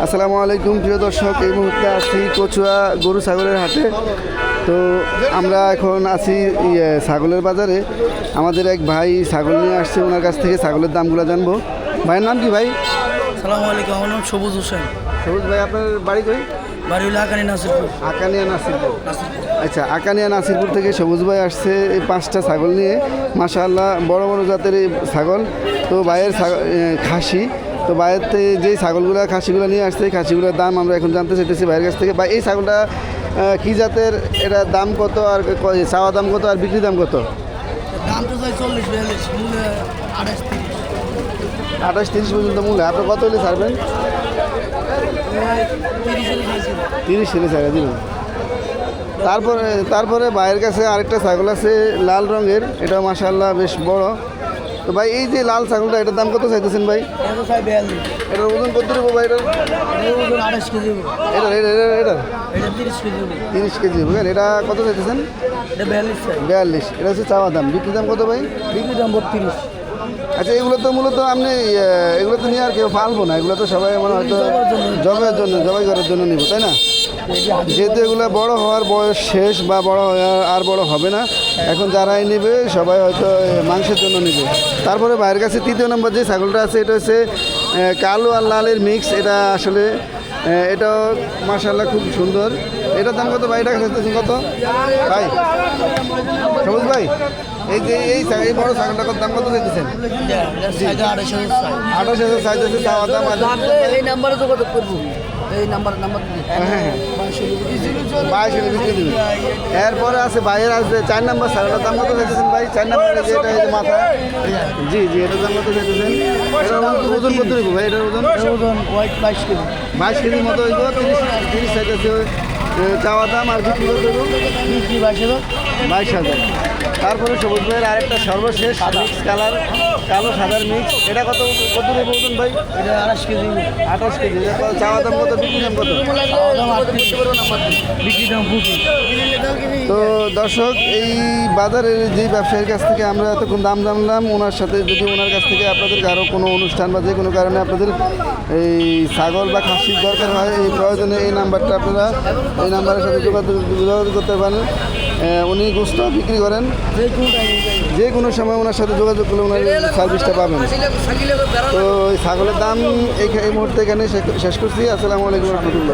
আসসালামু আলাইকুম প্রিয় দর্শক, এই মুহূর্তে আছি কচুয়া গরু ছাগলের হাটে। তো আমরা এখন আছি ছাগলের বাজারে। আমাদের এক ভাই ছাগল নিয়ে আসছে, ওনার কাছ থেকে ছাগলের দামগুলো জানবো। ভাইয়ের নাম কি ভাই? আসসালামু আলাইকুম, আমার নাম সবুজ হোসেন। সবুজ ভাই, আপনার বাড়ি কই? বাড়ি হলো আকানি নাসিরপুর। আকানিয়া নাসিরপুর। আচ্ছা, আকানিয়া নাসিরপুর থেকে সবুজ ভাই আসছে এই 5টা ছাগল নিয়ে। মাশাআল্লাহ, বড় বড় জাতের এই ছাগল। তো ভাইয়ের খাসি, তো বাইরের থেকে যেই ছাগলগুলো খাসিগুলো নিয়ে আসছে, খাসিগুলোর দাম আমরা এখন জানতে চাইতেছি ভাইয়ের কাছ থেকে। বা এই ছাগলটা কী জাতের, এটার দাম কত, আর চাওয়া দাম কত, আর বিক্রি দাম কত? দাম তো চাই 40-42, মূল্য 28-30। 28-30 পর্যন্ত মূল্য। আপনি কত হলে ছাড়বেন? 30 হলে ছাড়া দিবেন। তারপরে ভাইয়ের কাছে আরেকটা ছাগল আছে লাল রঙের, এটা মাশাআল্লাহ বেশ বড়। তো ভাই, এই যে লাল ছাগলটা, এটার দাম কত চাইতেছেন ভাই? এটার ওজন কত দেবো ভাই? এটার ওজন 28 কেজি। এটা এটা 30 কেজি। 30 কেজি বুঝলেন। এটা কত চাইতেছেন? এটা 42 চাই। 42। এটা হচ্ছে চাওয়া দাম। বিক্রি দাম কত ভাই? বিক্রি দাম 32। আচ্ছা, এগুলো তো মূলত আপনি এগুলো তো নিয়ে আর কেউ পালবো না, এগুলো তো সবাই মানে হয়তো জবাই করার জন্য নিব, তাই না? যেহেতু এগুলো বড় হওয়ার বয়স শেষ, বা বড় আর বড় হবে না, এখন যারাই নেবে সবাই হয়তো মাংসের জন্য নেবে। তারপরে ভাইয়ের কাছে 3য় নম্বর যে ছাগলটা আছে, এটা হচ্ছে কালো আর লালের মিক্স। এটা আসলে এটাও মাশাআল্লাহ খুব সুন্দর। এটার দাম কত ভাই? এটা কত ভাই? সবুজ ভাই, এই যে এই বড় ছাগলটার দাম কত চাইতেছেন? 28,000 চাইতেছে চাওয়া দাম। এই নাম্বারে তো কত করবো? এই নাম্বার হ্যাঁ, 22 বিক্রি দেবেন। এরপরে আছে ভাইয়ের আছে 4 নম্বর ছাগলটার দাম কত চাইতেছেন ভাই? 4 নম্বরে যেটা এই যে মাথা, জি, এটার দাম কত চাইতেছেন? এটার ওজন কত নেবো ভাই? এটার ওজন 22 কেজি। 22 কেজির মতো হইব। 30 চাইতেছে চাওয়া দাম, আর বিক্রি করতে দেবো 22,000। তারপরে সবুজ ভাইয়ের আরেকটা সর্বশেষ মিক্স কালার, কালো সাদার মিক্স। এটা কত নেবো ওজন ভাই? এটা 28 কেজি। 28 কেজি। চাওয়া দাম কত, বিক্রি দাম কত? বিক্রি দাম 25। তো দর্শক, এই বাজারের যে ব্যবসায়ীর কাছ থেকে আমরা এতক্ষণ দাম জানলাম, ওনার সাথে যদি ওনার কাছ থেকে আপনাদের আরও কোনো অনুষ্ঠান বা যে কোনো কারণে আপনাদের এই ছাগল বা খাসির দরকার হয়, এই প্রয়োজনে এই নাম্বারটা আপনারা এই নাম্বারের সাথে যোগাযোগ করতে পারেন। উনি গোস্ত বিক্রি করেন, যে কোনো সময় ওনার সাথে যোগাযোগ করলে ওনার সার্ভিসটা পাবেন। তো এই ছাগলের দাম এই মুহূর্তে এখানে শেষ করছি। আসসালামু আলাইকুম রহমতুল্লাহ।